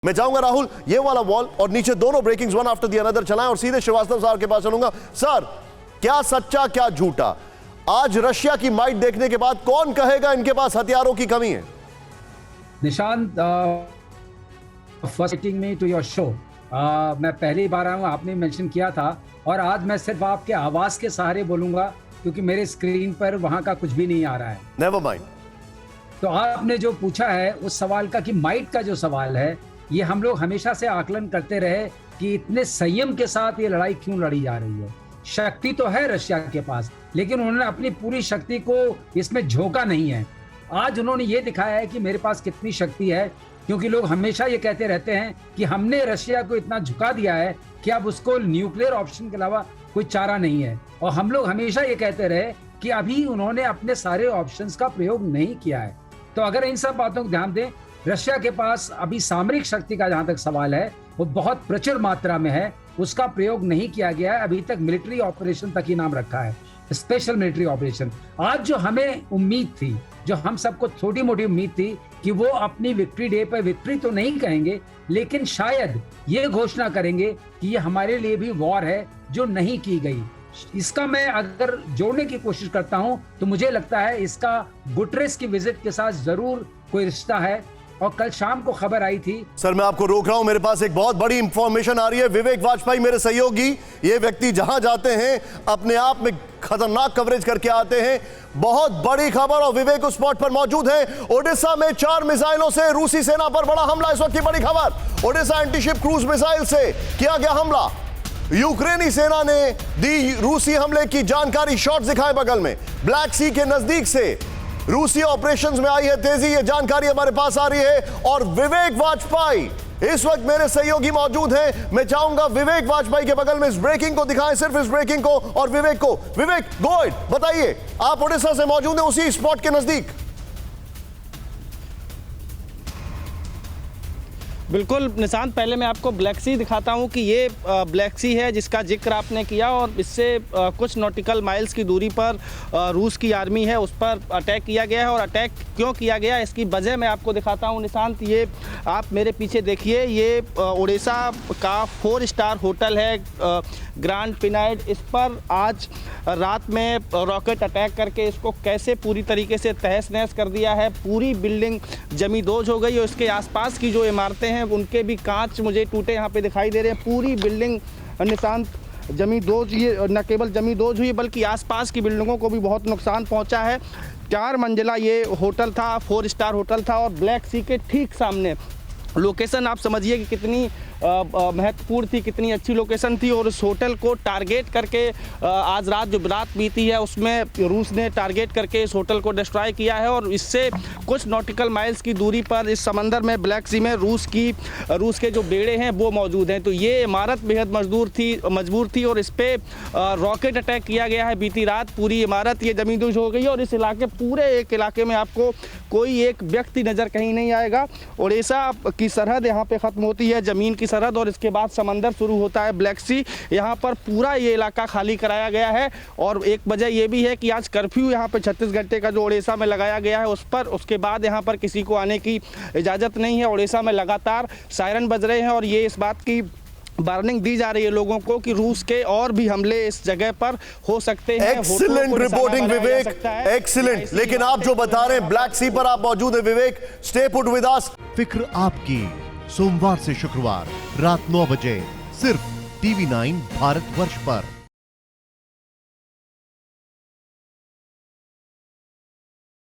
मैं चाहूंगा राहुल ये वाला वॉल और नीचे दोनों breakings one after the another चलाएं और सीधे श्रीवास्तव साहब के पास चलूंगा। सर, क्या सच्चा क्या झूठा, आज रशिया की माइट देखने के बाद कौन कहेगा इनके पास हथियारों की कमी है? निशांत, फर्स्ट मीटिंग में टू योर शो, मैं पहली बार आया हूँ, आपने मेंशन किया था और आज मैं सिर्फ आपके आवाज के सहारे बोलूंगा क्योंकि मेरे स्क्रीन पर वहां का कुछ भी नहीं आ रहा है। Never mind. तो आपने जो पूछा है उस सवाल का कि माइट का जो सवाल है, ये हम लोग हमेशा से आकलन करते रहे कि इतने संयम के साथ ये लड़ाई क्यों लड़ी जा रही है। शक्ति तो है रशिया के पास, लेकिन उन्होंने अपनी पूरी शक्ति को इसमें झोंका नहीं है। आज उन्होंने ये दिखाया है कि मेरे पास कितनी शक्ति है, क्योंकि लोग हमेशा ये कहते रहते हैं कि हमने रशिया को इतना झुका दिया है कि अब उसको न्यूक्लियर ऑप्शन के अलावा कोई चारा नहीं है। और हम लोग हमेशा ये कहते रहे कि अभी उन्होंने अपने सारे ऑप्शंस का प्रयोग नहीं किया है। तो अगर इन सब बातों को ध्यान दें, रशिया के पास अभी सामरिक शक्ति का जहां तक सवाल है वो बहुत प्रचुर मात्रा में है, उसका प्रयोग नहीं किया गया है। अभी तक मिलिट्री ऑपरेशन तक ही नाम रखा है, स्पेशल मिलिट्री ऑपरेशन। आज जो हमें उम्मीद थी, जो हम सबको छोटी मोटी उम्मीद थी कि वो अपनी विक्ट्री डे पर विक्ट्री तो नहीं कहेंगे, लेकिन शायद ये घोषणा करेंगे कि ये हमारे लिए भी वॉर है जो नहीं की गई। इसका मैं अगर जोड़ने की कोशिश करता हूं तो मुझे लगता है इसका गुटरेस की विजिट के साथ जरूर कोई रिश्ता है। और कल शाम को खबर आई थी। सर, मैं आपको रोक रहा हूं, मेरे पास एक बहुत बड़ी इंफॉर्मेशन आ रही है। विवेक वाजपेयी मेरे सहयोगी, ये व्यक्ति जहां जाते हैं अपने आप में खतरनाक कवरेज करके आते हैं। बहुत बड़ी खबर, और विवेक उस स्पॉट पर मौजूद है। ओडिशा में 4 मिसाइलों से रूसी सेना पर बड़ा हमला, इस वक्त की बड़ी खबर। ओडिशा एंटीशिप क्रूज मिसाइल से किया गया हमला। यूक्रेनी सेना ने दी रूसी हमले की जानकारी, शॉट्स दिखाए बगल में। ब्लैक सी के नजदीक से रूसी ऑपरेशंस में आई है तेजी, ये जानकारी हमारे पास आ रही है। और विवेक वाजपेयी इस वक्त मेरे सहयोगी मौजूद हैं। मैं चाहूंगा विवेक वाजपेयी के बगल में इस ब्रेकिंग को दिखाएं, सिर्फ इस ब्रेकिंग को, और विवेक को। विवेक, गो अहेड, बताइए, आप ओडिशा से मौजूद हैं उसी स्पॉट के नजदीक। बिल्कुल निशांत, पहले मैं आपको ब्लैक सी दिखाता हूं कि ये ब्लैक सी है जिसका जिक्र आपने किया, और इससे कुछ नॉटिकल माइल्स की दूरी पर रूस की आर्मी है, उस पर अटैक किया गया है। और अटैक क्यों किया गया इसकी वजह मैं आपको दिखाता हूं निशांत। ये आप मेरे पीछे देखिए, ये ओडिशा का 4 स्टार होटल है ग्रैंड पिनाइड। इस पर आज रात में रॉकेट अटैक करके इसको कैसे पूरी तरीके से तहस नहस कर दिया है। पूरी बिल्डिंग जमींदोज हो गई और इसके आसपास की जो इमारतें हैं उनके भी कांच मुझे टूटे यहाँ पे दिखाई दे रहे हैं। पूरी बिल्डिंग निशांत जमींदोज, ये न केवल जमींदोज हुई बल्कि आसपास की बिल्डिंगों को भी बहुत नुकसान पहुँचा है। 4 मंजिला ये होटल था, 4 स्टार होटल था, और ब्लैक सी के ठीक सामने लोकेशन आप समझिए कि कितनी महत्वपूर्ण थी, कितनी अच्छी लोकेशन थी। और इस होटल को टारगेट करके आज रात जो रात बीती है उसमें रूस ने टारगेट करके इस होटल को डिस्ट्रॉय किया है। और इससे कुछ नॉटिकल माइल्स की दूरी पर इस समंदर में, ब्लैक सी में, रूस के जो बेड़े हैं वो मौजूद हैं। तो ये इमारत बेहद मजबूर थी और इस पर रॉकेट अटैक किया गया है बीती रात। पूरी इमारत ये जमींदोज हो गई है और इस इलाके, पूरे एक इलाके में आपको कोई एक व्यक्ति नज़र कहीं नहीं आएगा। ओडिशा की सरहद यहाँ पे ख़त्म होती है, ज़मीन की सरहद, और इसके बाद समंदर शुरू होता है ब्लैक सी। यहाँ पर पूरा ये इलाका खाली कराया गया है। और एक वजह ये भी है कि आज कर्फ्यू यहाँ पे 36 घंटे का जो ओडिशा में लगाया गया है उसके बाद यहाँ पर किसी को आने की इजाज़त नहीं है। ओडिशा में लगातार सायरन बज रहे हैं और ये इस बात की वार्निंग दी जा रही है लोगों को कि रूस के और भी हमले इस जगह पर हो सकते हैं। एक्सीलेंट रिपोर्टिंग विवेक, एक्सीलेंट। लेकिन आप जो बता रहे हैं, ब्लैक सी पर आप मौजूद है विवेक, स्टे पुट विद अस। फिक्र आपकी, सोमवार से शुक्रवार रात 9 बजे सिर्फ TV9 भारतवर्ष पर।